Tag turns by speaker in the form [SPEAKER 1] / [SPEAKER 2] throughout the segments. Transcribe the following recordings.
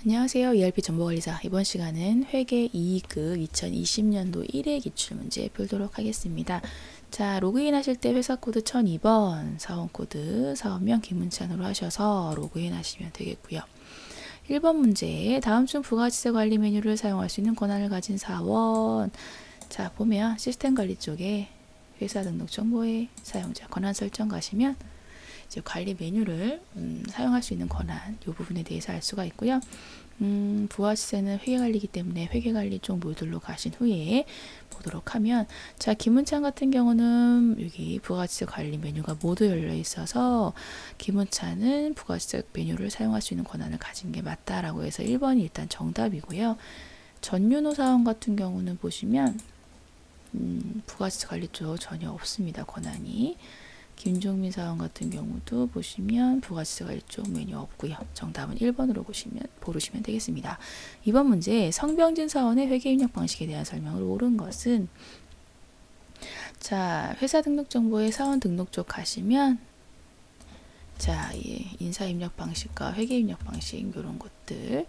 [SPEAKER 1] 안녕하세요. ERP 정보관리사. 이번 시간은 회계 이익급 2020년도 1회 기출문제 풀도록 하겠습니다. 자, 로그인 하실 때 회사 코드 1002번, 사원 코드, 사원명 김문찬으로 하셔서 로그인 하시면 되겠고요. 1번 문제, 다음 중 부가지세 관리 메뉴를 사용할 수 있는 권한을 가진 사원. 자, 보면 시스템 관리 쪽에 회사 등록 정보에 사용자 권한 설정 가시면 이제 관리 메뉴를 사용할 수 있는 권한, 이 부분에 대해서 알 수가 있고요. 부가지세는 회계관리이기 때문에 회계관리 쪽 모듈로 가신 후에 보도록 하면, 자, 김문찬 같은 경우는 여기 부가지세 관리 메뉴가 모두 열려 있어서 김문찬은 부가지세 메뉴를 사용할 수 있는 권한을 가진 게 맞다라고 해서 1번이 일단 정답이고요. 전윤호 사원 같은 경우는 보시면 부가지세 관리 쪽 전혀 없습니다. 권한이. 김종민 사원 같은 경우도 보시면 부가지세 관리 쪽 메뉴 없고요. 정답은 1번으로 고르시면 되겠습니다. 2번 문제, 성병진 사원의 회계 입력 방식에 대한 설명을 옳은 것은, 자, 회사 등록 정보에 사원 등록 쪽 가시면, 자, 인사 입력 방식과 회계 입력 방식 이런 것들에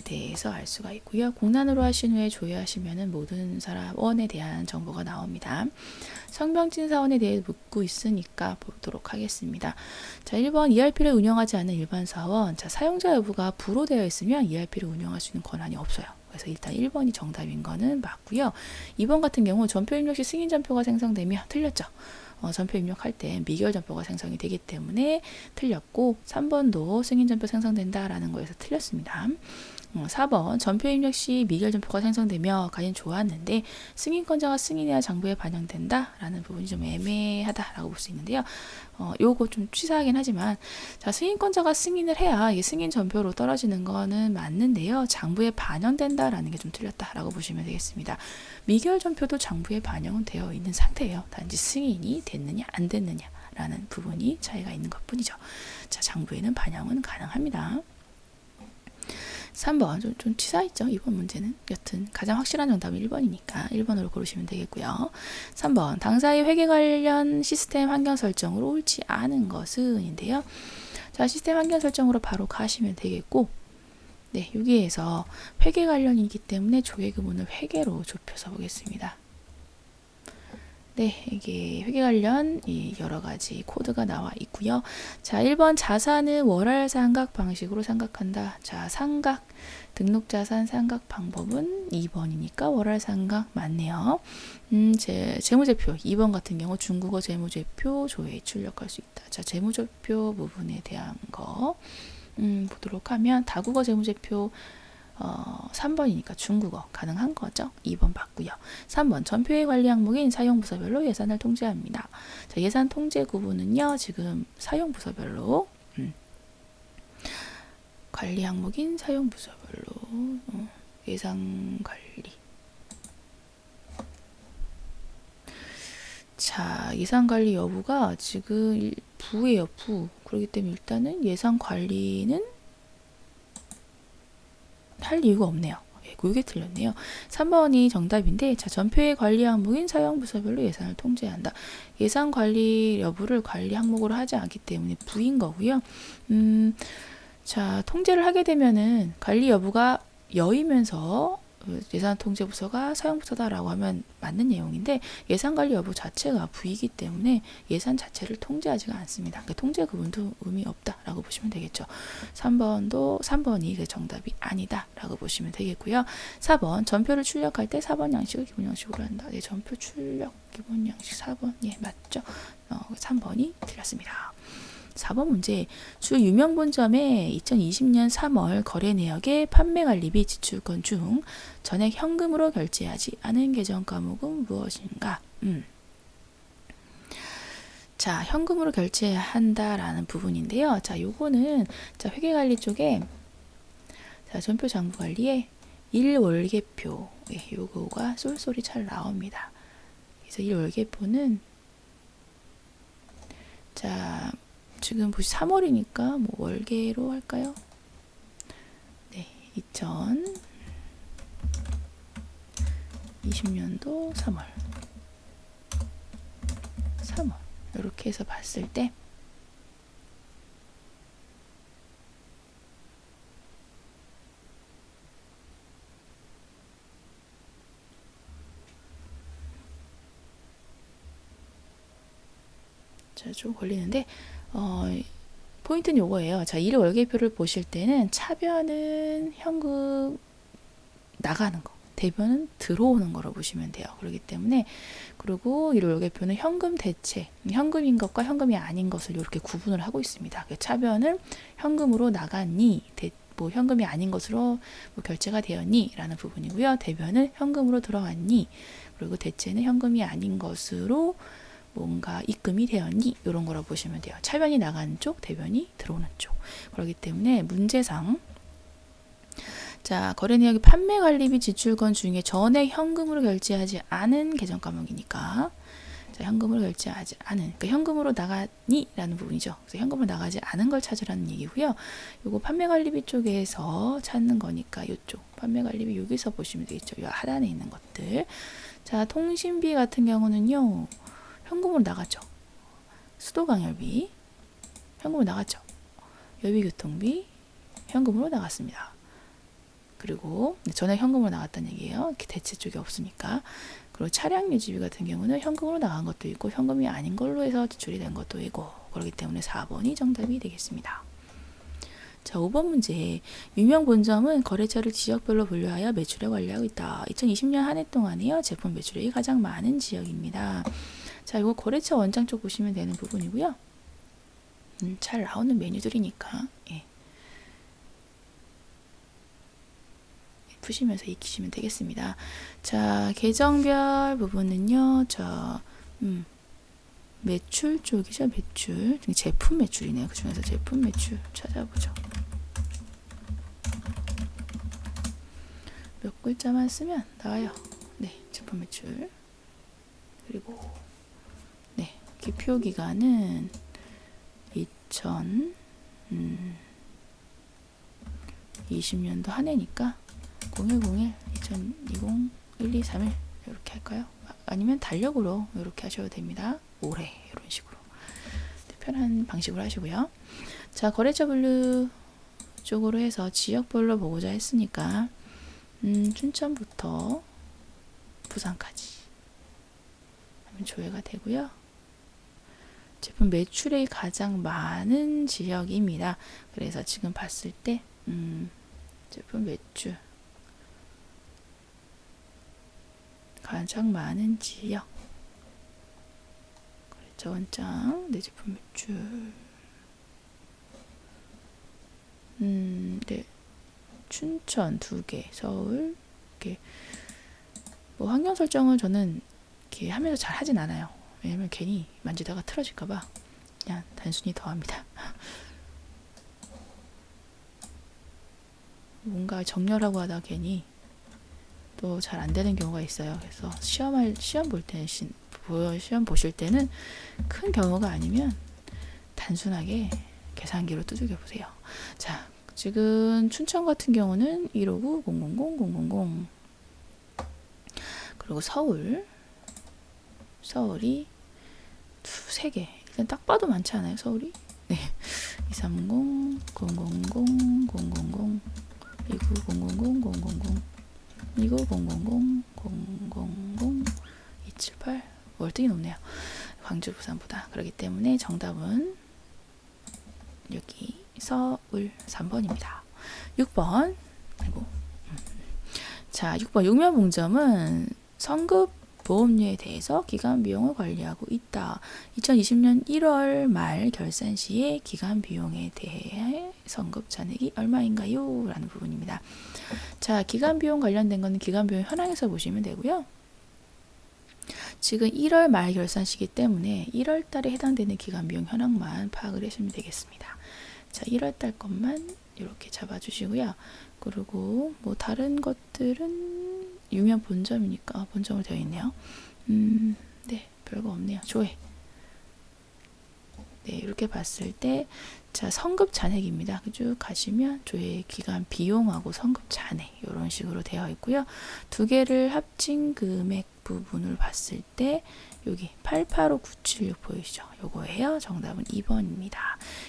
[SPEAKER 1] 대해서 알 수가 있고요. 공란으로 하신 후에 조회하시면은 모든 사원에 대한 정보가 나옵니다. 성병진 사원에 대해 묻고 있으니까 보도록 하겠습니다. 자, 1번 ERP를 운영하지 않는 일반 사원. 자, 사용자 여부가 부로 되어 있으면 ERP를 운영할 수 있는 권한이 없어요. 그래서 일단 1번이 정답인 거는 맞고요. 2번 같은 경우 전표 입력 시 승인 전표가 생성되며 틀렸죠. 전표 입력할 때 미결 전표가 생성이 되기 때문에 틀렸고, 3번도 승인 전표 생성된다라는 거에서 틀렸습니다. 4번 전표 입력 시 미결 전표가 생성되며 가진 좋았는데 승인권자가 승인해야 장부에 반영된다 라는 부분이 좀 애매하다라고 볼 수 있는데요. 요거 좀 취사하긴 하지만, 자, 승인권자가 승인을 해야 이게 승인 전표로 떨어지는 거는 맞는데요. 장부에 반영된다라는 게 좀 틀렸다라고 보시면 되겠습니다. 미결 전표도 장부에 반영은 되어 있는 상태예요. 단지 승인이 됐느냐 안 됐느냐라는 부분이 차이가 있는 것 뿐이죠. 자, 장부에는 반영은 가능합니다. 3번 좀 치사했죠. 이번 문제는. 여튼 가장 확실한 정답은 1번이니까 1번으로 고르시면 되겠고요. 3번 당사의 회계 관련 시스템 환경 설정으로 옳지 않은 것은 인데요. 자, 시스템 환경 설정으로 바로 가시면 되겠고, 네, 여기에서 회계 관련이기 때문에 조회구문을 회계로 좁혀서 보겠습니다. 네, 이게 회계 관련 여러 가지 코드가 나와 있고요. 자, 1번 자산은 월할 상각 방식으로 상각한다. 자, 상각, 등록자산 상각 방법은 2번이니까 월할 상각 맞네요. 재무제표 2번 같은 경우 중국어 재무제표 조회에 출력할 수 있다. 자, 재무제표 부분에 대한 거 보도록 하면 다국어 재무제표 3번이니까 중국어 가능한 거죠. 2번 맞고요. 3번 전표의 관리 항목인 사용부서별로 예산을 통제합니다. 자, 예산 통제 구분은요. 지금 사용부서별로 관리 항목인 사용부서별로 예산 관리. 자, 예산 관리 여부가 지금 부예요. 부. 그렇기 때문에 일단은 예산 관리는 할 이유가 없네요. 이게 틀렸네요. 3번이 정답인데, 자, 전표의 관리 항목인 사용부서별로 예산을 통제한다. 예산 관리 여부를 관리 항목으로 하지 않기 때문에 부인 거고요. 자, 통제를 하게 되면은 관리 여부가 여이면서 예산 통제 부서가 사용부서다라고 하면 맞는 내용인데, 예산 관리 여부 자체가 부이기 때문에 예산 자체를 통제하지가 않습니다. 그러니까 통제 구분도 의미 없다라고 보시면 되겠죠. 3번이 그 정답이 아니다라고 보시면 되겠고요. 4번 전표를 출력할 때 4번 양식을 기본 양식으로 한다. 네, 전표 출력 기본 양식 4번, 예, 맞죠. 3번이 틀렸습니다. 4번 문제, 주 유명본점의 2020년 3월 거래 내역의 판매관리비 지출권 중 전액 현금으로 결제하지 않은 계정 과목은 무엇인가? 자, 현금으로 결제한다라는 부분인데요. 자, 요거는 자, 회계관리 쪽에 자, 전표 장부관리에 1월계표, 예, 요거가 쏠쏠이 잘 나옵니다. 그래서 1월계표는 자, 지금 보시 3월이니까 뭐 월계로 할까요? 네, 2020년도 3월 이렇게 해서 봤을 때 자, 좀 걸리는데 포인트는 요거예요. 자, 일 월계표를 보실 때는 차변은 현금 나가는 거, 대변은 들어오는 거로 보시면 돼요. 그렇기 때문에 그리고 일 월계표는 현금 대체, 현금인 것과 현금이 아닌 것을 이렇게 구분을 하고 있습니다. 차변은 현금으로 나갔니, 뭐 현금이 아닌 것으로 뭐 결제가 되었니 라는 부분이고요. 대변은 현금으로 들어왔니, 그리고 대체는 현금이 아닌 것으로 뭔가 입금이 되었니, 이런 거라고 보시면 돼요. 차변이 나가는 쪽, 대변이 들어오는 쪽. 그렇기 때문에 문제상 자, 거래 내역의 판매 관리비 지출건 중에 전액 현금으로 결제하지 않은 계정 과목이니까, 자, 현금으로 결제하지 않은, 그러니까 현금으로 나가니 라는 부분이죠. 그래서 현금으로 나가지 않은 걸 찾으라는 얘기고요. 요거 판매 관리비 쪽에서 찾는 거니까 요쪽 판매 관리비 여기서 보시면 되겠죠. 요 하단에 있는 것들. 자, 통신비 같은 경우는요, 현금으로 나갔죠. 수도강열비 현금으로 나갔죠. 여비교통비 현금으로 나갔습니다. 그리고 전액 현금으로 나갔다는 얘기예요. 대체 쪽이 없으니까. 그리고 차량 유지비 같은 경우는 현금으로 나간 것도 있고 현금이 아닌 걸로 해서 지출이 된 것도 있고, 그렇기 때문에 4번이 정답이 되겠습니다. 자, 5번 문제. 유명 본점은 거래처를 지역별로 분류하여 매출을 관리하고 있다. 2020년 한 해 동안에요, 제품 매출액이 가장 많은 지역입니다. 자, 이거 거래처 원장 쪽 보시면 되는 부분이고요. 잘 나오는 메뉴들이니까, 예. 푸시면서 익히시면 되겠습니다. 자, 계정별 부분은요, 매출 쪽이죠. 매출. 제품 매출이네요. 그 중에서 제품 매출 찾아보죠. 몇 글자만 쓰면 나와요. 네, 제품 매출. 그리고 네, 기표 기간은 2020년도 한 해니까 0101, 2020, 1231 이렇게 할까요? 아니면 달력으로 이렇게 하셔도 됩니다. 올해 이런 식으로 편한 방식으로 하시고요. 자, 거래처 분류 쪽으로 해서 지역별로 보고자 했으니까 춘천부터 부산까지 하면 조회가 되고요. 제품 매출액이 가장 많은 지역입니다. 그래서 지금 봤을 때 제품 매출 가장 많은 지역, 거래처 원장, 내 제품 매출, 네, 춘천 2개, 서울 이렇게. 뭐 환경 설정을 저는 이렇게 하면서 잘 하진 않아요. 왜냐면 괜히 만지다가 틀어질까봐 그냥 단순히 더합니다. 뭔가 정렬하고 하다 괜히 또 잘 안 되는 경우가 있어요. 그래서 시험 보실 때는 큰 경우가 아니면 단순하게 계산기로 두들겨 보세요. 자, 지금 춘천 같은 경우는 159 000 000 그리고 서울이 3개. 일단 딱 봐도 많지 않아요, 서울이? 네. 230 000 000 000 29 000 000 29 000 000 278 월등히 높네요. 광주, 부산보다. 그렇기 때문에 정답은 여기 서울 3번입니다. 6번. 아이고. 자, 6번 육면봉점은 성급 보험료에 대해서 기간 비용을 관리하고 있다. 2020년 1월 말 결산 시에 기간 비용에 대해 성급 잔액이 얼마인가요? 라는 부분입니다. 자, 기간 비용 관련된 거는 기간 비용 현황에서 보시면 되고요. 지금 1월 말 결산 시기 때문에 1월 달에 해당되는 기간 비용 현황만 파악을 하시면 되겠습니다. 자, 1월 달 것만 이렇게 잡아주시고요. 그리고 뭐 다른 것들은 유면 본점이니까 본점으로 되어 있네요. 네, 별거 없네요. 조회. 네, 이렇게 봤을 때, 자, 성급 잔액입니다. 쭉 가시면 조회 기간 비용하고 성급 잔액 이런 식으로 되어 있고요. 두 개를 합친 금액 부분을 봤을 때 여기 885976 보이시죠? 요거예요. 정답은 2번입니다.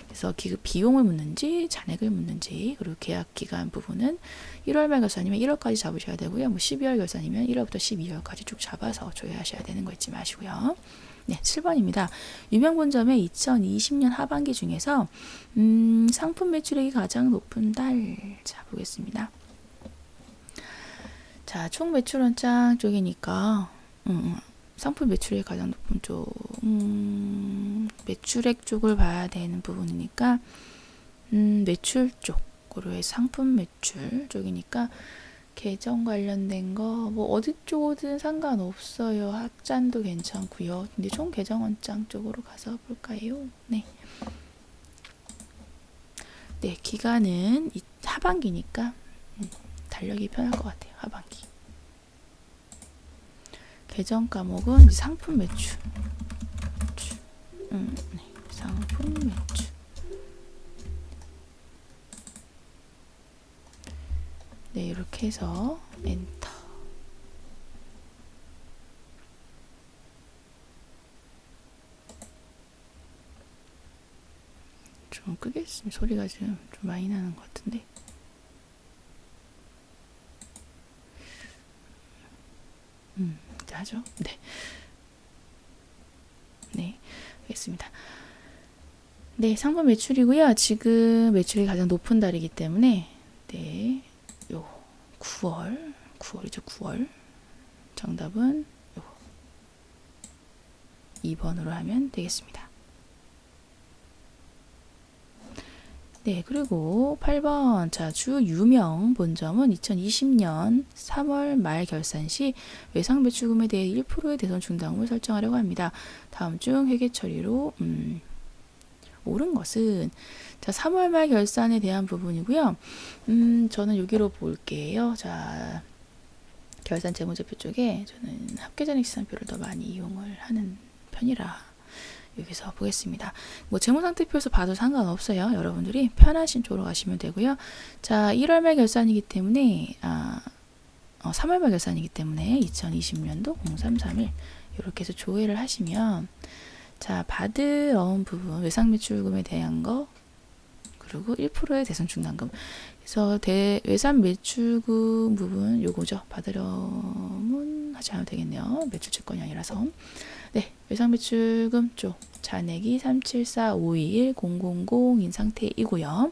[SPEAKER 1] 그래서 기급 비용을 묻는지 잔액을 묻는지, 그리고 계약 기간 부분은 1월 말 결산이면 1월까지 잡으셔야 되고요. 뭐 12월 결산이면 1월부터 12월까지 쭉 잡아서 조회하셔야 되는 거 잊지 마시고요. 네, 7번입니다. 유명 본점의 2020년 하반기 중에서 상품 매출액이 가장 높은 달. 자, 보겠습니다. 자, 총 매출 원장 쪽이니까 상품 매출액이 가장 높은 쪽, 매출액 쪽을 봐야 되는 부분이니까 매출 쪽으로 해서 상품 매출 쪽이니까 계정 관련된 거 뭐 어디 쪽이든 상관없어요. 합잔도 괜찮고요. 근데 총 계정 원장 쪽으로 가서 볼까요? 네. 네, 기간은 하반기니까 달력이 편할 것 같아요. 하반기. 계정 과목은 상품 매출. 네, 상품 매출. 네, 이렇게 해서 엔터. 좀 크게 했으면 소리가 좀 많이 나는 것 같은데. 하죠. 네. 네, 알겠습니다. 네, 상품 매출이고요. 지금 매출이 가장 높은 달이기 때문에 네, 요 9월이죠. 9월. 정답은 요 2번으로 하면 되겠습니다. 네, 그리고 8번. 자, 주 유명 본점은 2020년 3월 말 결산 시 외상 매출금에 대해 1%의 대손 충당금을 설정하려고 합니다. 다음 중 회계 처리로 옳은 것은, 자, 3월 말 결산에 대한 부분이고요. 저는 여기로 볼게요. 자, 결산 재무제표 쪽에 저는 합계잔액시산표를 더 많이 이용을 하는 편이라 여기서 보겠습니다. 뭐 재무상태표에서 봐도 상관없어요. 여러분들이 편하신 쪽으로 가시면 되고요. 자, 1월 말 결산이기 때문에 3월 말 결산이기 때문에 2020년도 0331 이렇게 해서 조회를 하시면, 자, 받으러온 부분 외상 매출금에 대한 거, 그리고 1%의 대손 충당금. 그래서 외상 매출금 부분 요거죠. 받으러면 하지 않아도 되겠네요. 매출 채권이 아니라서. 네, 외상 매출금 쪽 잔액이 374521,000인 상태이고요.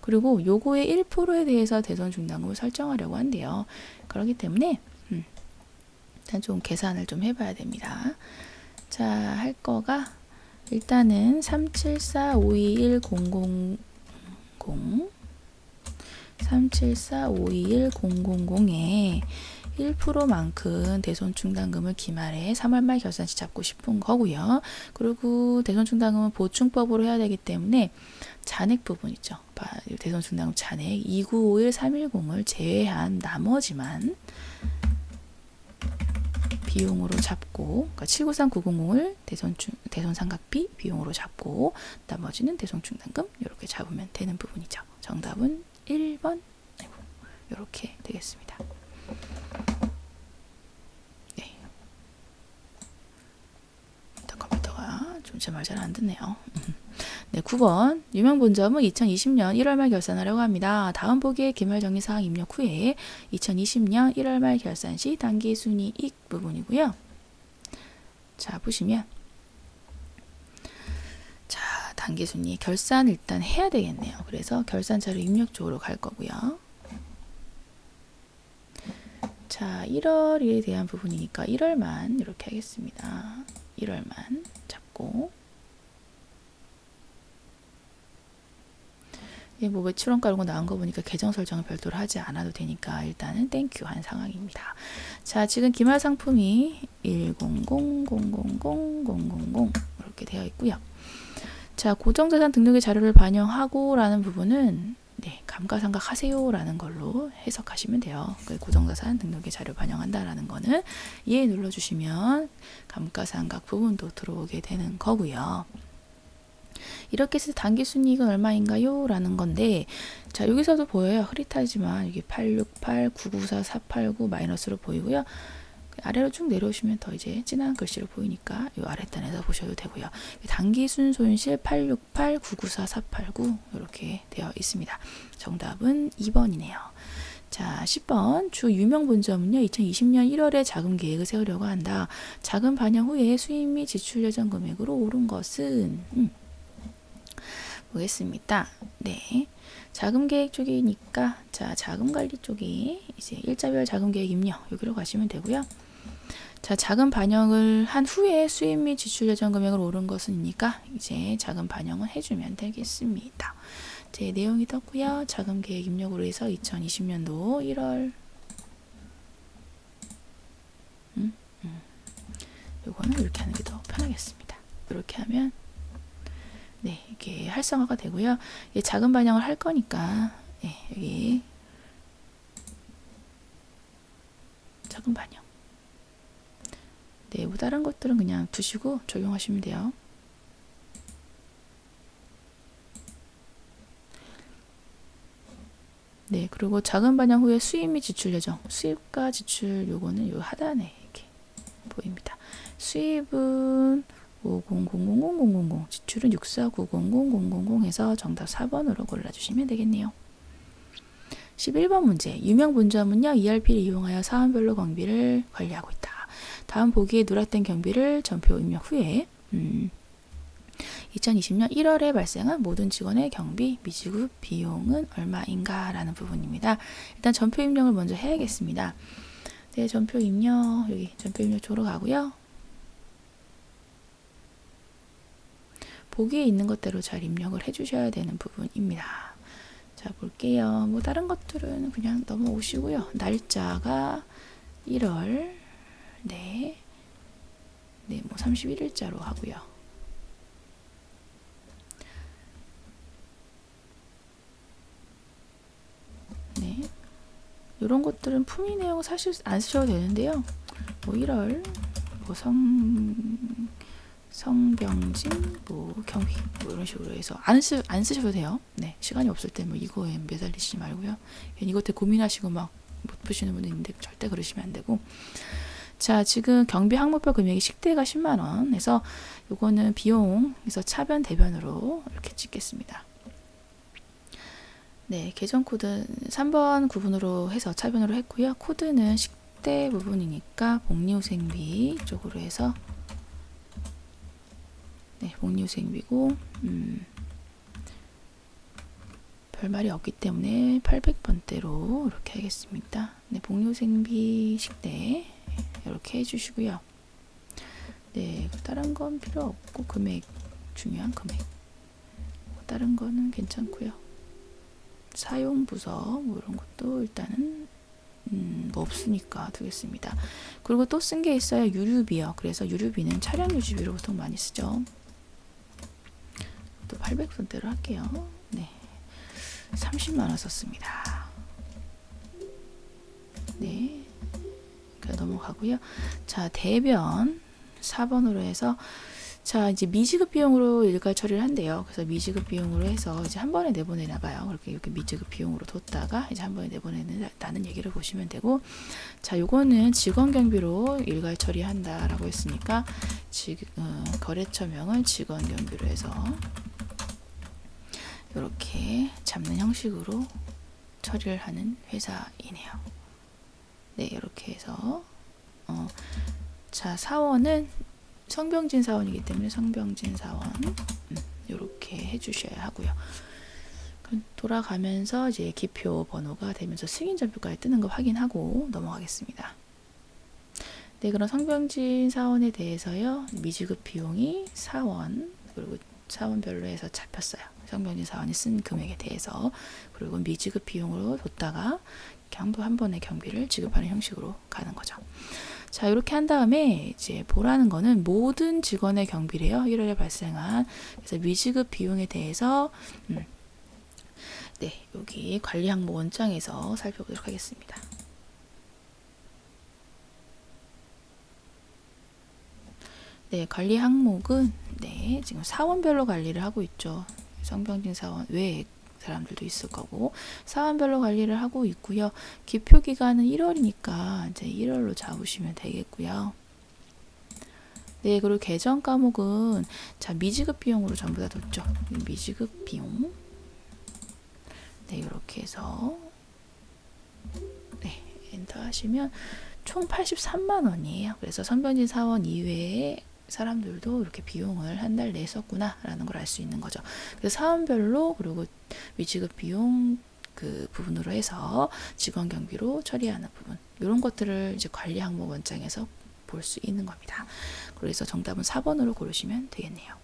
[SPEAKER 1] 그리고 요거의 1%에 대해서 대손 충당금을 설정하려고 한대요. 그렇기 때문에 일단 좀 계산을 좀 해봐야 됩니다. 자, 할 거가 일단은 374521,000 374521,000에 1%만큼 대손 충당금을 기말에 3월 말 결산 시 잡고 싶은 거고요. 그리고 대손 충당금은 보충법으로 해야 되기 때문에 잔액 부분 있죠. 대손 충당금 잔액 2951,310을 제외한 나머지만 비용으로 잡고, 그러니까 793900을 대손 삼각비 비용으로 잡고 나머지는 대손 충당금 이렇게 잡으면 되는 부분이죠. 정답은 1번 이렇게 되겠습니다. 네. 컴퓨터가 좀 제 말 잘 안 듣네요. 네, 9번. 유명 본점은 2020년 1월 말 결산하려고 합니다. 다음 보기에 기말 정리 사항 입력 후에 2020년 1월 말 결산 시 단기 순이익 부분이고요. 자, 보시면, 자, 단기 순이익 결산 일단 해야 되겠네요. 그래서 결산 자료 입력 쪽으로 갈 거고요. 자, 1월에 대한 부분이니까 1월만 이렇게 하겠습니다. 1월만 잡고, 뭐 매출원가 이런 거 나온 거 보니까 계정 설정을 별도로 하지 않아도 되니까 일단은 땡큐 한 상황입니다. 자, 지금 기말 상품이 100000000 이렇게 되어 있고요. 자, 고정자산 등록의 자료를 반영하고 라는 부분은 네, 감가상각 하세요 라는 걸로 해석하시면 돼요. 고정자산 등록의 자료 반영한다라는 거는 예 눌러주시면 감가상각 부분도 들어오게 되는 거고요. 이렇게 해서 단기 순이익은 얼마인가요? 라는 건데, 자, 여기서도 보여요. 흐릿하지만 여기 868, 994, 489 마이너스로 보이고요. 아래로 쭉 내려오시면 더 이제 진한 글씨로 보이니까 이 아랫단에서 보셔도 되고요. 단기 순손실 868-994-489 이렇게 되어 있습니다. 정답은 2번이네요. 자, 10번 주 유명 본점은요. 2020년 1월에 자금 계획을 세우려고 한다. 자금 반영 후에 수입 및 지출 예정 금액으로 오른 것은 보겠습니다. 네. 자금 계획 쪽이니까 자, 자금 관리 쪽이 이제 일자별 자금 계획 입력 여기로 가시면 되고요. 자, 자금 반영을 한 후에 수입 및 지출 예정 금액을 오른 것은이니까 이제 자금 반영을 해주면 되겠습니다. 제 내용이 떴고요. 자금 계획 입력으로 해서 2020년도 1월 요거는 이렇게 하는 게 더 편하겠습니다. 이렇게 하면 네, 이렇게 활성화가 되고요. 자금 반영을 할 거니까 네, 여기 자금 반영. 네, 뭐 다른 것들은 그냥 두시고 적용하시면 돼요. 네, 그리고 자금 반영 후에 수입 및 지출 예정. 수입과 지출 요거는 요 하단에 이렇게 보입니다. 수입은 5000000000, 지출은 64900000 해서 정답 4번으로 골라주시면 되겠네요. 11번 문제. 유명 본점은요, ERP를 이용하여 사원별로 경비를 관리하고 있다. 다음 보기에 누락된 경비를 전표 입력 후에 2020년 1월에 발생한 모든 직원의 경비 미지급 비용은 얼마인가 라는 부분입니다. 일단 전표 입력을 먼저 해야겠습니다. 네, 전표 입력 여기 전표 입력 쪽으로 가고요. 보기에 있는 것대로 잘 입력을 해주셔야 되는 부분입니다. 자, 볼게요. 뭐 다른 것들은 그냥 넘어오시고요. 날짜가 1월 네, 뭐 31일자로 하고요. 네, 이런 것들은 품위 내용 사실 안 쓰셔도 되는데요. 뭐 1월 뭐 성병진 뭐 경위 뭐 이런 식으로 해서 안 쓰셔도 돼요. 네, 시간이 없을 때 뭐 이거에 매달리시지 말고요. 이것 때문에 고민하시고 막 못 푸시는 분들 있는데 절대 그러시면 안 되고. 자, 지금 경비 항목별 금액이 식대가 10만원 해서 요거는 비용에서 차변 대변으로 이렇게 찍겠습니다. 네, 계정 코드 3번 구분으로 해서 차변으로 했고요. 코드는 식대 부분이니까 복리후생비 쪽으로 해서 네, 복리후생비고 별말이 없기 때문에 800번대로 이렇게 하겠습니다. 네, 복리후생비 식대 이렇게 해주시고요. 네, 다른 건 필요 없고 금액 중요한 금액 다른 거는 괜찮고요. 사용 부서 뭐 이런 것도 일단은 뭐 없으니까 두겠습니다. 그리고 또 쓴 게 있어요. 유류비요. 그래서 유류비는 차량 유지비로 보통 많이 쓰죠. 또 800번대로 할게요. 네, 30만원 썼습니다. 네, 넘어가고요. 자, 대변 4번으로 해서 자, 이제 미지급 비용으로 일괄 처리를 한대요. 그래서 미지급 비용으로 해서 이제 한 번에 내보내나 봐요. 그렇게 이렇게 미지급 비용으로 뒀다가 이제 한 번에 내보내는 얘기를 보시면 되고, 자, 요거는 직원 경비로 일괄 처리한다라고 했으니까 거래처명을 직원 경비로 해서 이렇게 잡는 형식으로 처리를 하는 회사이네요. 네, 이렇게 해서 자, 사원은 성병진 사원이기 때문에 성병진 사원 이렇게 해주셔야 하고요. 그럼 돌아가면서 이제 기표 번호가 되면서 승인 전표까지 뜨는 거 확인하고 넘어가겠습니다. 네, 그럼 성병진 사원에 대해서요. 미지급 비용이 사원 그리고 사원별로 해서 잡혔어요. 성병진 사원이 쓴 금액에 대해서. 그리고 미지급 비용으로 뒀다가 한 번의 경비를 지급하는 형식으로 가는 거죠. 자, 이렇게 한 다음에 이제 보라는 거는 모든 직원의 경비래요. 1월에 발생한. 그래서 미지급 비용에 대해서 네, 여기 관리 항목 원장에서 살펴보도록 하겠습니다. 네, 관리 항목은 네, 지금 사원별로 관리를 하고 있죠. 성병진 사원 외에 사람들도 있을 거고, 사원별로 관리를 하고 있고요. 기표 기간은 1월이니까 이제 1월로 잡으시면 되겠고요. 네, 그리고 계정 과목은 자, 미지급 비용으로 전부 다 뒀죠. 미지급 비용. 네, 이렇게 해서 네, 엔터 하시면 총 83만 원이에요. 그래서 선변진 사원 이외에 사람들도 이렇게 비용을 한 달 냈었구나 라는 걸 알 수 있는 거죠. 그래서 사원별로 그리고 미지급 비용 그 부분으로 해서 직원 경비로 처리하는 부분, 이런 것들을 이제 관리 항목 원장에서 볼 수 있는 겁니다. 그래서 정답은 4번으로 고르시면 되겠네요.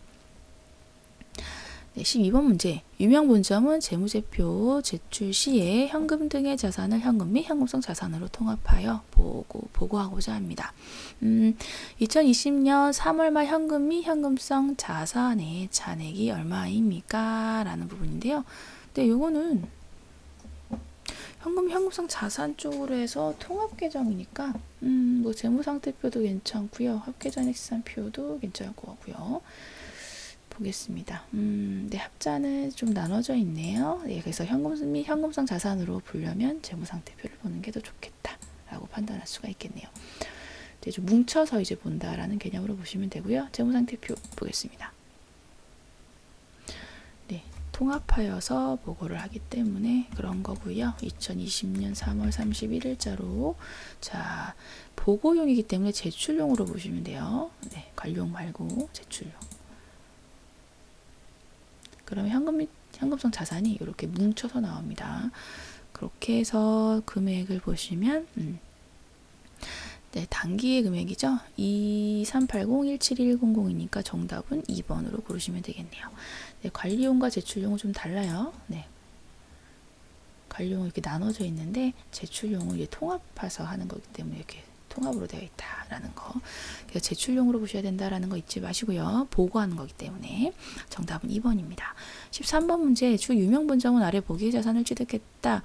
[SPEAKER 1] 네, 12번 문제. 유명 본점은 재무제표 제출 시에 현금 등의 자산을 현금 및 현금성 자산으로 통합하여 보고하고자 합니다. 2020년 3월 말 현금 및 현금성 자산의 잔액이 얼마입니까? 라는 부분인데요. 네, 요거는 현금, 현금성 자산 쪽으로 해서 통합 계정이니까 뭐 재무상태표도 괜찮고요. 합계잔액시산표도 괜찮을 것 같고요. 보겠습니다. 네, 합자는 좀 나눠져 있네요. 네, 그래서 현금 및 현금성 자산으로 보려면 재무상태표를 보는 게 더 좋겠다라고 판단할 수가 있겠네요. 네, 좀 뭉쳐서 이제 본다라는 개념으로 보시면 되고요. 재무상태표 보겠습니다. 네, 통합하여서 보고를 하기 때문에 그런 거고요. 2020년 3월 31일자로 자, 보고용이기 때문에 제출용으로 보시면 돼요. 네, 관용 말고 제출용. 그러면 현금 및 현금성 자산이 이렇게 뭉쳐서 나옵니다. 그렇게 해서 금액을 보시면 네, 단기의 금액이죠. 2380-17100이니까 정답은 2번으로 고르시면 되겠네요. 네, 관리용과 제출용은 좀 달라요. 네. 관리용은 이렇게 나눠져 있는데 제출용은 이제 통합해서 하는 거기 때문에 이렇게 통합으로 되어 있다라는 거. 그래서 제출용으로 보셔야 된다라는 거 잊지 마시고요. 보고하는 거기 때문에 정답은 2번입니다. 13번 문제. 주 유명 본점은 아래 보기의 자산을 취득했다.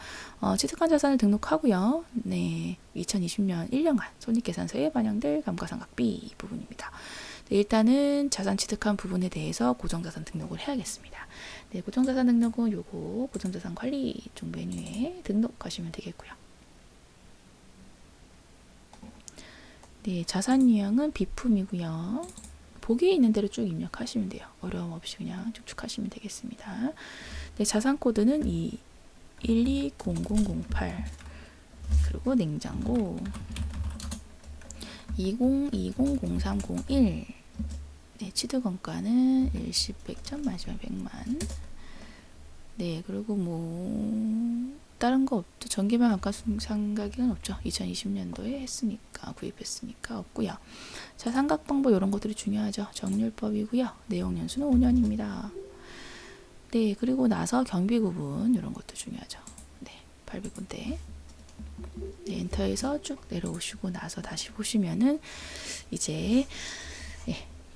[SPEAKER 1] 취득한 자산을 등록하고요. 네, 2020년 1년간 손익계산서에 반영될 감가상각비 부분입니다. 네, 일단은 자산 취득한 부분에 대해서 고정자산 등록을 해야겠습니다. 네, 고정자산 등록은 요거 고정자산 관리 쪽 메뉴에 등록하시면 되겠고요. 네, 자산 유형은 비품이고요. 보기에 있는 대로 쭉 입력하시면 돼요. 어려움 없이 그냥 쭉쭉 하시면 되겠습니다. 네, 자산 코드는 120008 그리고 냉장고 20200301 네, 취득원가는 일시 100점 마지막 100만. 네, 그리고 뭐 다른 거 없죠. 전기만 감가상각은 없죠. 2020년도에 했으니까 구입했으니까 없고요. 자, 상각 방법 이런 것들이 중요하죠. 정률법이고요. 내용 연수는 5년입니다. 네, 그리고 나서 경비 구분 이런 것도 중요하죠. 네, 800군데. 네, 엔터에서 쭉 내려오시고 나서 다시 보시면은 이제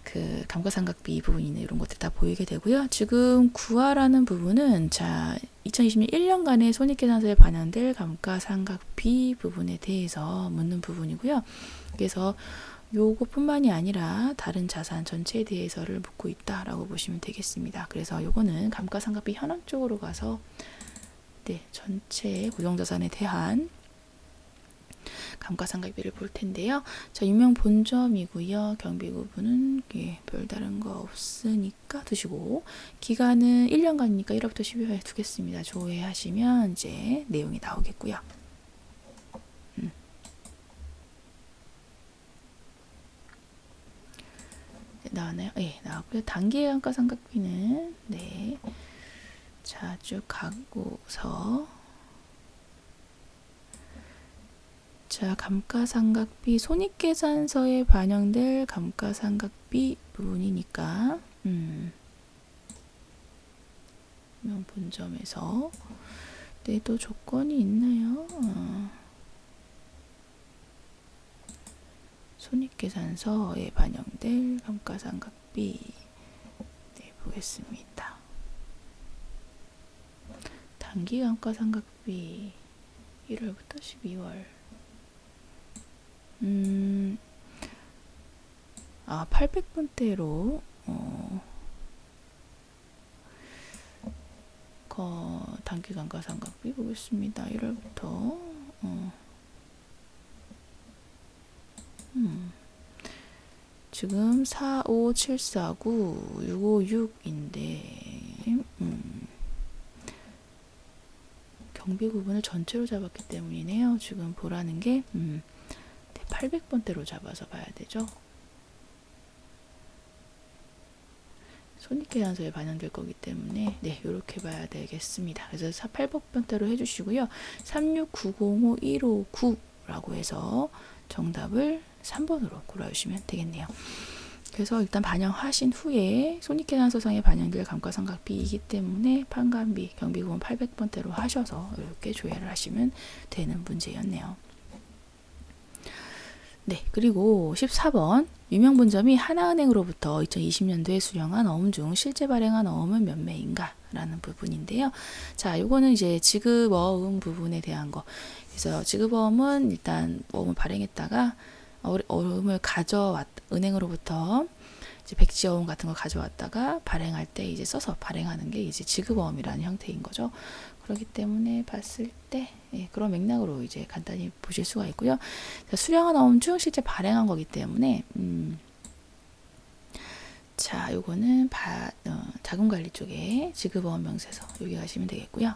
[SPEAKER 1] 그 감가상각비 부분이나 이런 것들 다 보이게 되고요. 지금 구하라는 부분은 자 2020년 1년간의 손익계산서에 반영될 감가상각비 부분에 대해서 묻는 부분이고요. 그래서 요것뿐만이 아니라 다른 자산 전체에 대해서를 묻고 있다라고 보시면 되겠습니다. 그래서 요거는 감가상각비 현황 쪽으로 가서 네, 전체 고정자산에 대한 감가상각비를 볼 텐데요. 자, 유명 본점이고요. 경비 구분은 별다른 거 없으니까 두시고 기간은 1년간이니까 1월부터 12월에 두겠습니다. 조회하시면 이제 내용이 나오겠고요. 네, 나왔나요? 네, 나왔고요. 단기 감가상각비는 네, 자, 쭉 가고서 자, 감가상각비 손익계산서에 반영될 감가상각비 부분이니까 본점에서 네, 또 조건이 있나요? 손익계산서에 반영될 감가상각비 네, 보겠습니다. 단기 감가상각비 1월부터 12월 800분대로 단기 감가상각비 보겠습니다. 1월부터 지금 45749 656인데 경비 구분을 전체로 잡았기 때문이네요. 지금 보라는 게 800번대로 잡아서 봐야 되죠. 손익계산서에 반영될 거기 때문에 네, 이렇게 봐야 되겠습니다. 그래서 800번대로 해주시고요. 369051559라고 해서 정답을 3번으로 골라주시면 되겠네요. 그래서 일단 반영하신 후에 손익계산서상에 반영될 감가상각비이기 때문에 판관비, 경비구분 800번대로 하셔서 이렇게 조회를 하시면 되는 문제였네요. 네, 그리고 14번 유명분점이 하나은행으로부터 2020년도에 수령한 어음 중 실제 발행한 어음은 몇 매인가? 라는 부분인데요. 자, 요거는 이제 지급어음 부분에 대한 거. 그래서 지급어음은 일단 어음을 발행했다가 어음을 은행으로부터 이제 백지어음 같은 걸 가져왔다가 발행할 때 이제 써서 발행하는 게 이제 지급어음이라는 형태인 거죠. 그렇기 때문에 봤을 때 그런 맥락으로 이제 간단히 보실 수가 있고요. 자, 수령한 어음 중 실제 발행한 거기 때문에 자, 요거는 자금관리 쪽에 지급어음 명세서 여기 가시면 되겠고요.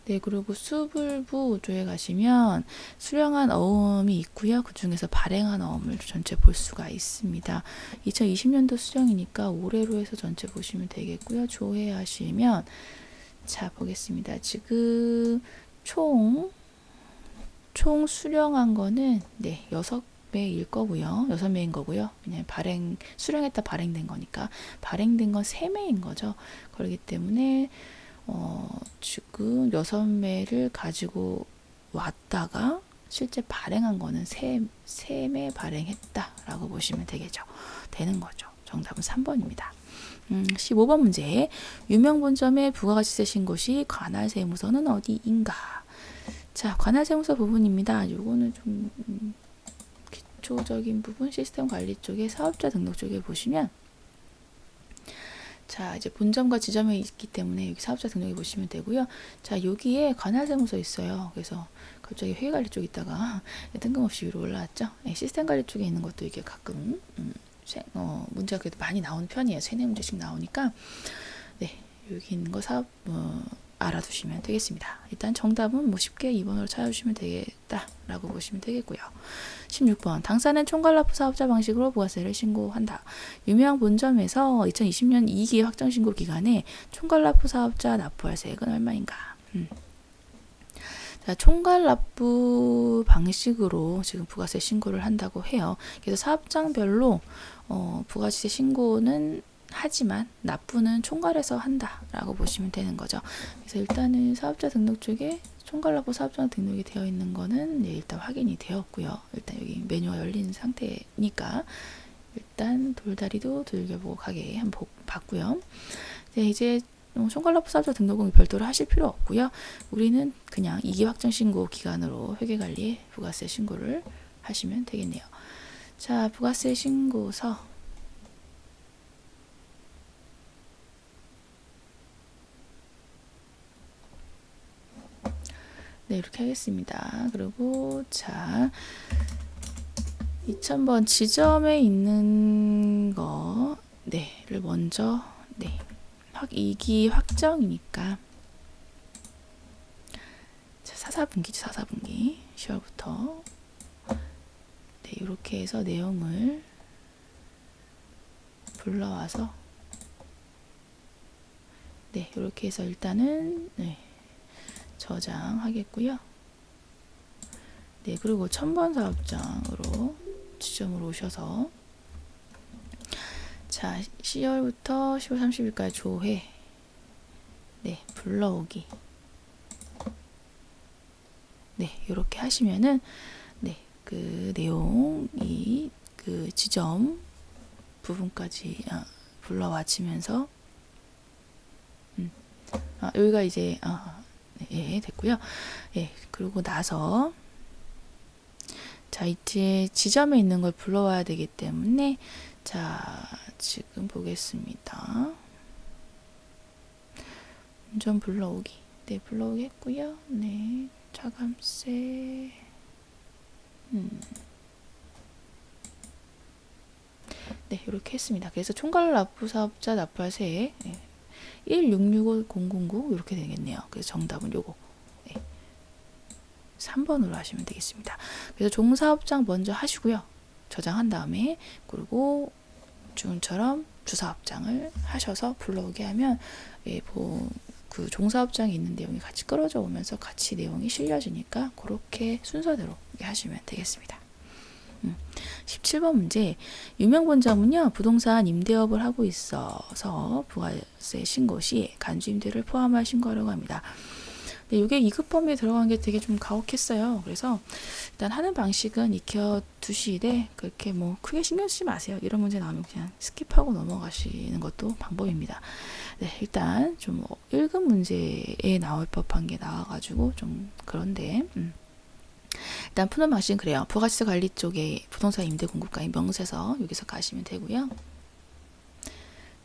[SPEAKER 1] 네, 그리고 수불부 조에 가시면 수령한 어음이 있고요. 그 중에서 발행한 어음을 전체 볼 수가 있습니다. 2020년도 수령이니까 올해로 해서 전체 보시면 되겠고요. 조회하시면 자, 보겠습니다. 지금 총 수령한 거는 네, 6매일 거고요. 6매인 거고요. 그냥 수령했다 발행된 거니까 발행된 건 3매인 거죠. 그렇기 때문에 지금 6매를 가지고 왔다가 실제 발행한 거는 3매 발행했다라고 보시면 되는 거죠. 정답은 3번입니다. 15번 문제. 유명본점의 부가가치세 신고시 관할세무서는 어디인가? 자, 관할세무서 부분입니다. 요거는 좀 기초적인 부분 시스템 관리 쪽에 사업자 등록 쪽에 보시면 자, 이제 본점과 지점에 있기 때문에 여기 사업자 등록해 보시면 되고요. 자, 여기에 관할세무서 있어요. 그래서 갑자기 회계관리 쪽 있다가 뜬금없이 위로 올라왔죠. 네, 시스템 관리 쪽에 있는 것도 이게 가끔 문제가 그래도 많이 나오는 편이에요. 3-4문제씩 나오니까 네, 여기 있는 거 알아두시면 되겠습니다. 일단 정답은 뭐 쉽게 2번으로 찾아주시면 되겠다라고 보시면 되겠고요. 16번 당사는 총괄납부 사업자 방식으로 부가세를 신고한다. 유명 본점에서 2020년 2기 확정신고 기간에 총괄납부 사업자 납부할 세액은 얼마인가? 자, 총괄납부 방식으로 지금 부가세 신고를 한다고 해요. 그래서 사업장별로 부가세 신고는 하지만 납부는 총괄해서 한다라고 보시면 되는 거죠. 그래서 일단은 사업자 등록 쪽에 총괄납부 사업장 등록이 되어 있는 거는 일단 확인이 되었고요. 일단 여기 메뉴가 열린 상태니까 일단 돌다리도 들겨보고 가게 한번 봤고요. 이제 총괄납부 사업자 등록은 별도로 하실 필요 없고요. 우리는 그냥 2기 확정 신고 기간으로 회계관리에 부가세 신고를 하시면 되겠네요. 자, 부가세 신고서 네, 이렇게 하겠습니다. 그리고 자, 2000번 지점에 있는 거 네를 먼저 2기 확정이니까 자, 4사분기죠. 4사분기 10월부터 네, 이렇게 해서 내용을 불러와서 네, 이렇게 해서 일단은 저장하겠고요. 네, 그리고 1000번 사업장으로 지점으로 오셔서 자, 10월부터 10월 30일까지 조회 네, 불러오기 네, 이렇게 하시면은 네, 그 내용이 그 지점 부분까지 불러와치면서 여기가 이제 네, 됐고요. 예, 그러고 나서 자, 이제 지점에 있는 걸 불러와야 되기 때문에 자, 지금 보겠습니다. 운전 불러오기. 네, 불러오기 했고요. 네, 차감세. 네, 이렇게 했습니다. 그래서 총괄 납부사업자 납부할세 1665009 이렇게 되겠네요. 그래서 정답은 요거. 네. 3번으로 하시면 되겠습니다. 그래서 종사업장 먼저 하시고요. 저장한 다음에 그리고 지금처럼 주사업장을 하셔서 불러오게 하면 그 종사업장에 있는 내용이 같이 끌어져 오면서 같이 내용이 실려지니까 그렇게 순서대로 하시면 되겠습니다. 17번 문제. 유명본점은요, 부동산 임대업을 하고 있어서 부가세 신고 시 간주임대를 포함한 신고하려고 합니다. 네, 이게 2급 범위에 들어간 게 되게 좀 가혹했어요. 그래서 일단 하는 방식은 익혀두시되 그렇게 뭐 크게 신경 쓰지 마세요. 이런 문제 나오면 그냥 스킵하고 넘어가시는 것도 방법입니다. 네, 일단 좀 1급 문제에 나올 법한 게 나와가지고 좀 그런데 일단 푸는 방식은 그래요. 부가세 관리 쪽에 부동산 임대 공급가인 명세서 여기서 가시면 되고요.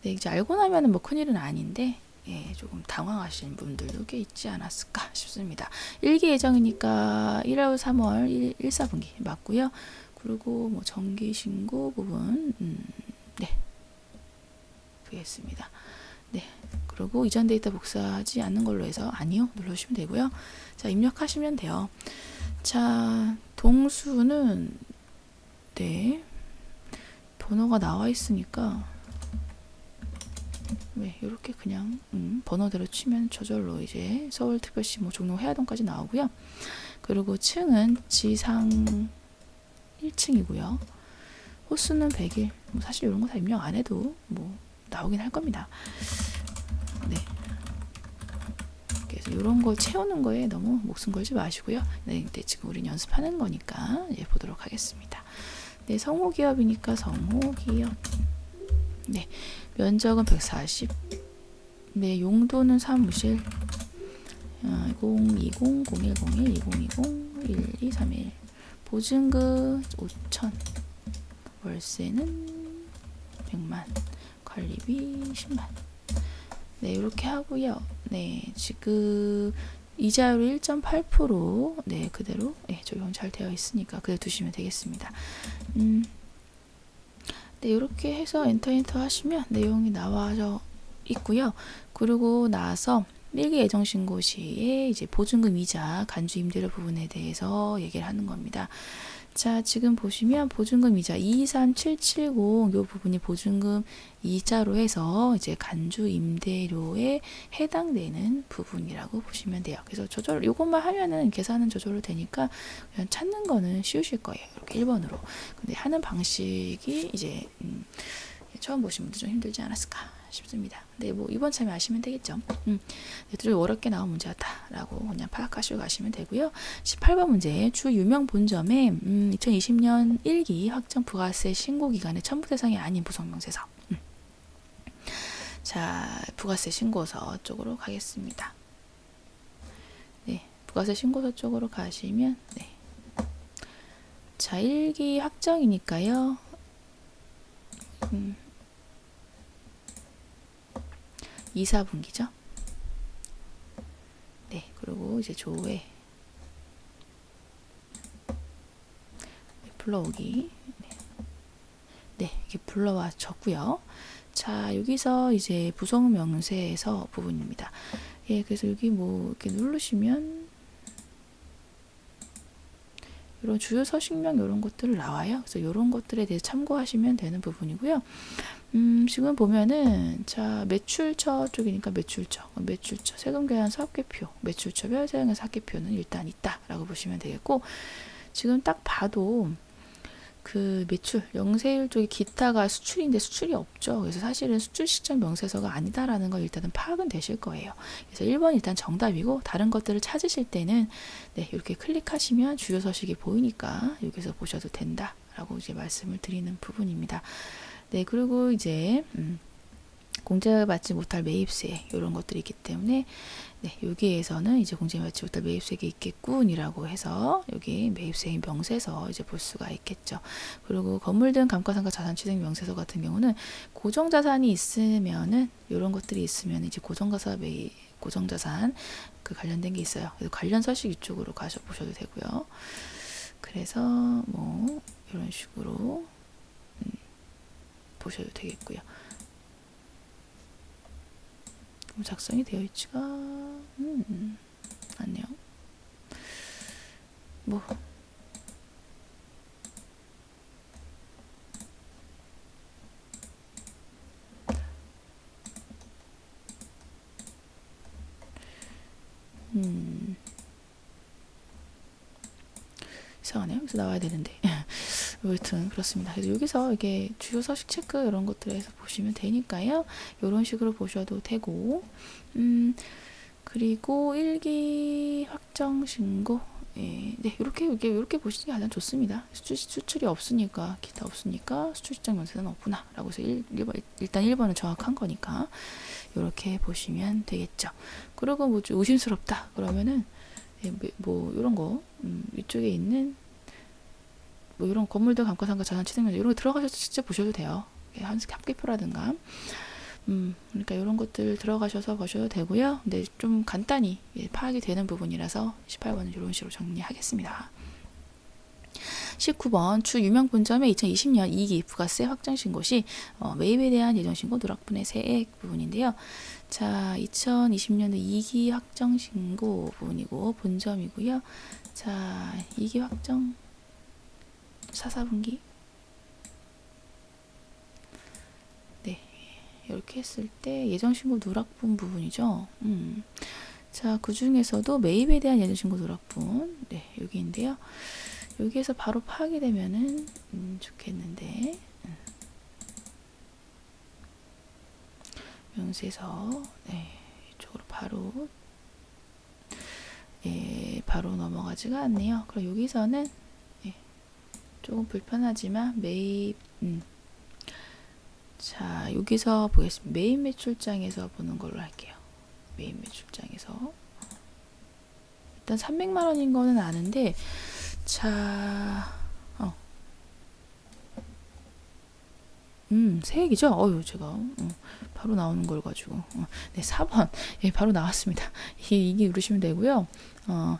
[SPEAKER 1] 네, 이제 알고 나면은 뭐 큰일은 아닌데 예, 조금 당황하시는 분들도 꽤 있지 않았을까 싶습니다. 1기 예정이니까 1월 3월 1사분기 맞고요. 그리고 뭐 정기신고 부분 네, 보겠습니다. 네, 그리고 이전 데이터 복사하지 않는 걸로 해서 아니요 눌러주시면 되고요. 자, 입력하시면 돼요. 자, 동수는 네, 번호가 나와 있으니까 네, 이렇게 그냥 번호대로 치면 저절로 이제 서울특별시 뭐 종로 해화동까지 나오고요. 그리고 층은 지상 1층이고요. 호수는 100일. 뭐 사실 이런 거 다 입력 안 해도 뭐 나오긴 할 겁니다. 네. 그래서 이런 거 채우는 거에 너무 목숨 걸지 마시고요. 네, 근데 지금 우린 연습하는 거니까 이제 보도록 하겠습니다. 네, 성호기업이니까 성호기업. 네, 면적은 140. 네, 용도는 사무실 020-0101-2020-1231. 보증금 5천. 월세는 100만. 관리비 10만. 네, 이렇게 하고요. 네, 지금 이자율 1.8%. 네, 그대로 네, 적용 잘 되어 있으니까 그대로 두시면 되겠습니다. 네, 이렇게 해서 엔터 하시면 내용이 나와져 있고요. 그리고 나서 1기 예정신고 시에 이제 보증금 이자 간주 임대료 부분에 대해서 얘기를 하는 겁니다. 자, 지금 보시면 보증금 이자 23770 요 부분이 보증금 이자로 해서 이제 간주 임대료에 해당되는 부분이라고 보시면 돼요. 그래서 저절 요것만 하면은 계산은 저절로 되니까 그냥 찾는 거는 쉬우실 거예요. 이렇게 1번으로. 근데 하는 방식이 이제 처음 보신 분들 좀 힘들지 않았을까 싶습니다. 근데 뭐 이번 참여 하시면 되겠죠. 좀 어렵게 나온 문제였다라고 그냥 파악하시고 가시면 되고요. 18번 문제. 주 유명 본점에 2020년 1기 확정 부가세 신고 기간에 첨부 대상이 아닌 부속명세서. 자, 부가세 신고서 쪽으로 가겠습니다. 네, 부가세 신고서 쪽으로 가시면 네. 자, 1기 확정이니까요. 2사분기죠. 네, 그리고 이제 조회 불러오기. 네, 이렇게 불러와 줬고요. 자, 여기서 이제 부속명세서 부분입니다. 예, 그래서 여기 뭐 이렇게 누르시면 이런 주요 서식명 이런 것들 나와요. 그래서 이런 것들에 대해서 참고하시면 되는 부분이고요. 지금 보면은 자, 매출처 쪽이니까 매출처, 세금 계산 사업계표, 매출처별 세금 계산 사업계표는 일단 있다라고 보시면 되겠고, 지금 딱 봐도 그 매출 영세율 쪽에 기타가 수출인데 수출이 없죠. 그래서 사실은 수출 시점 명세서가 아니다라는 걸 일단은 파악은 되실 거예요. 그래서 1번 일단 정답이고, 다른 것들을 찾으실 때는 네, 이렇게 클릭하시면 주요 서식이 보이니까 여기서 보셔도 된다라고 이제 말씀을 드리는 부분입니다. 네, 그리고 이제 공제받지 못할 매입세 이런 것들이 있기 때문에 네, 여기에서는 이제 공제받지 못할 매입세가 있겠군이라고 해서 여기 매입세인 명세서 이제 볼 수가 있겠죠. 그리고 건물 등 감가상각 자산취득 명세서 같은 경우는 고정자산이 있으면은 이런 것들이 있으면 이제 고정자산 그 관련된 게 있어요. 그래서 관련 서식 이쪽으로 가셔 보셔도 되고요. 그래서 뭐 이런 식으로 보셔도 되겠고요. 작성이 되어 있지가 않네요. 뭐 이상하네요. 그래서 나와야 되는데 여튼 그렇습니다. 그래서 여기서 이게 주요 서식 체크 이런 것들에서 보시면 되니까요. 이런 식으로 보셔도 되고, 그리고 일기 확정 신고, 예, 네, 이렇게 보시는 게 가장 좋습니다. 수출이 없으니까, 기타 없으니까 수출 시장 명세는 없구나라고 해서 일단 1번은 정확한 거니까 이렇게 보시면 되겠죠. 그리고 뭐 좀 의심스럽다 그러면은 예, 뭐 이런 거 이쪽에 있는 뭐 이런 건물들 감가상각 자산 취득면제 이런 거 들어가셔서 직접 보셔도 돼요. 합계표라든가 그러니까 이런 것들 들어가셔서 보셔도 되고요. 근데 좀 간단히 파악이 되는 부분이라서 18번은 이런 식으로 정리하겠습니다. 19번 주 유명 본점의 2020년 이익이 부가세 확정 신고 시 매입에 대한 예정 신고 누락분의 세액 부분인데요. 자, 2020년도 이익이 확정 신고 부분이고 본점이고요. 자, 이익이 확정 4분기 네, 이렇게 했을 때 예정 신고 누락분 부분이죠. 자, 그 중에서도 매입에 대한 예정 신고 누락분 네, 여기인데요. 여기에서 바로 파악이 되면은 좋겠는데 명세서 네, 이쪽으로 바로 넘어가지가 않네요. 그럼 여기서는 조금 불편하지만 매입 자, 여기서 보겠습니다. 매입 매출장에서 보는 걸로 할게요. 매입 매출장에서 일단 300만 원인 거는 아는데 자, 세액이죠? 어유, 제가, 바로 나오는 걸 가지고. 네, 4번. 예, 바로 나왔습니다. 이게 누르시면 되고요.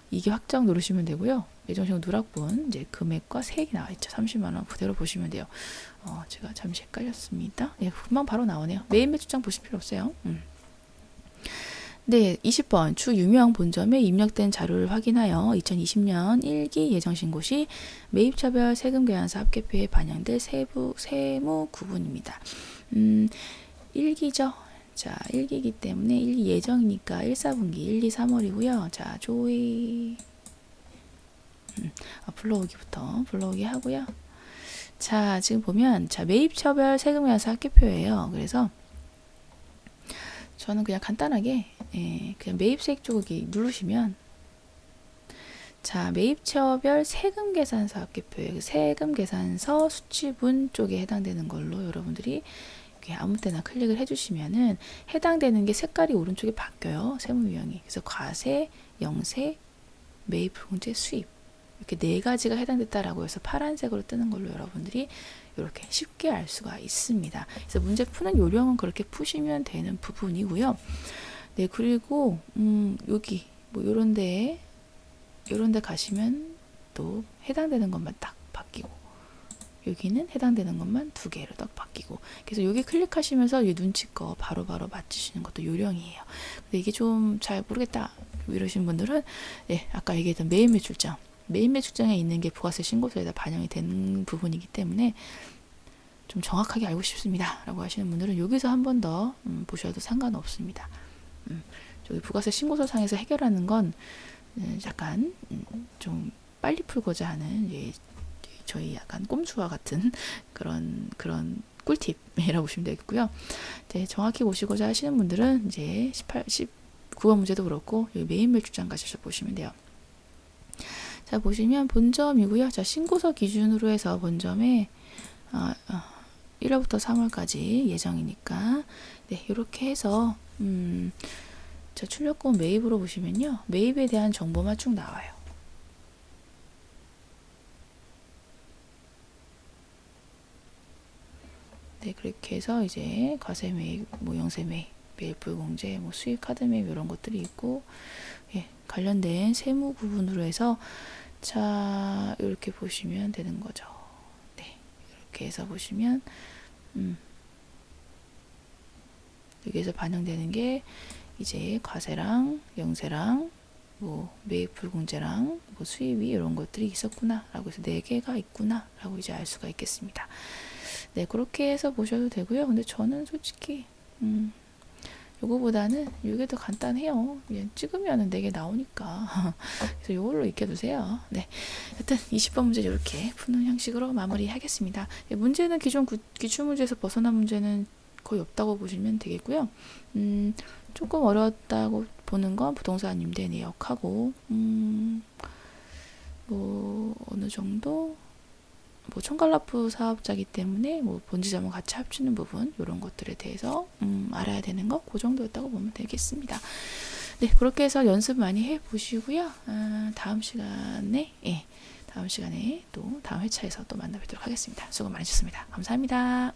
[SPEAKER 1] 이게 확정 누르시면 되고요. 예정신고 누락분, 이제 금액과 세액이 나와 있죠. 30만원 그대로 보시면 돼요. 제가 잠시 헷갈렸습니다. 예, 금방 바로 나오네요. 매입 매출장 보실 필요 없어요. 네, 20번 주 유명 본점에 입력된 자료를 확인하여 2020년 1기 예정신고 시 매입차별 세금계산서 합계표에 반영될 세무 구분입니다. 1기죠. 자, 1기이기 때문에 1기 예정이니까 1, 4분기 1, 2, 3월이고요. 자, 조이 불러오기 하고요. 자, 지금 보면 자, 매입차별 세금계산서 합계표예요. 그래서 저는 그냥 간단하게 그냥 매입세액 쪽을 누르시면 자, 매입처별 세금계산서 합계표에 세금계산서 수취분 쪽에 해당되는 걸로 여러분들이 아무 때나 클릭을 해주시면은 해당되는 게 색깔이 오른쪽에 바뀌어요. 세무유형이. 그래서 과세, 영세, 매입불공제, 수입 이렇게 4가지가 해당됐다라고 해서 파란색으로 뜨는 걸로 여러분들이 이렇게 쉽게 알 수가 있습니다. 그래서 문제 푸는 요령은 그렇게 푸시면 되는 부분이고요. 네, 그리고 여기 뭐 요런데 가시면 또 해당되는 것만 딱 바뀌고 여기는 해당되는 것만 2개로 딱 바뀌고 그래서 여기 클릭하시면서 이 눈치껏 바로바로 맞추시는 것도 요령이에요. 근데 이게 좀 잘 모르겠다 이러신 분들은 아까 얘기했던 매입 매출장에 있는 게 부가세 신고서에다 반영이 된 부분이기 때문에 좀 정확하게 알고 싶습니다 라고 하시는 분들은 여기서 한 번 더 보셔도 상관없습니다. 저기 부가세 신고서 상에서 해결하는 건 약간 좀 빨리 풀고자 하는 저희 약간 꼼수와 같은 그런 꿀팁이라고 보시면 되겠고요. 이제 정확히 보시고자 하시는 분들은 이제 19번 문제도 그렇고 여기 매입 매출장 가셔서 보시면 돼요. 자, 보시면 본점이고요. 자, 신고서 기준으로 해서 본점에 1월부터 3월까지 예정이니까 네, 이렇게 해서 자, 출력권 매입으로 보시면요. 매입에 대한 정보만 쭉 나와요. 네, 그렇게 해서 이제 과세 매입, 뭐 영세 매입, 매입 불공제, 뭐 수익 카드 매입 이런 것들이 있고 예, 관련된 세무 부분으로 해서 자, 이렇게 보시면 되는 거죠. 네, 이렇게 해서 보시면 여기에서 반영되는 게 이제 과세랑 영세랑 뭐 매입 불공제랑 뭐 수입이 이런 것들이 있었구나 라고 해서 4개가 있구나 라고 이제 알 수가 있겠습니다. 네, 그렇게 해서 보셔도 되고요. 근데 저는 솔직히 요거보다는 이게 더 간단해요. 그냥 찍으면 4개 나오니까. 그래서 요걸로 익혀두세요. 네. 하여튼 20번 문제 이렇게 푸는 형식으로 마무리 하겠습니다. 문제는 기존 기출문제에서 벗어난 문제는 거의 없다고 보시면 되겠고요. 조금 어려웠다고 보는 건 부동산 임대 내역하고, 뭐, 어느 정도, 뭐 총괄납부 사업자이기 때문에 뭐 본지점을 같이 합치는 부분 이런 것들에 대해서 알아야 되는 거 그 정도였다고 보면 되겠습니다. 네, 그렇게 해서 연습 많이 해보시고요. 다음 시간에 또 다음 회차에서 또 만나뵙도록 하겠습니다. 수고 많으셨습니다. 감사합니다.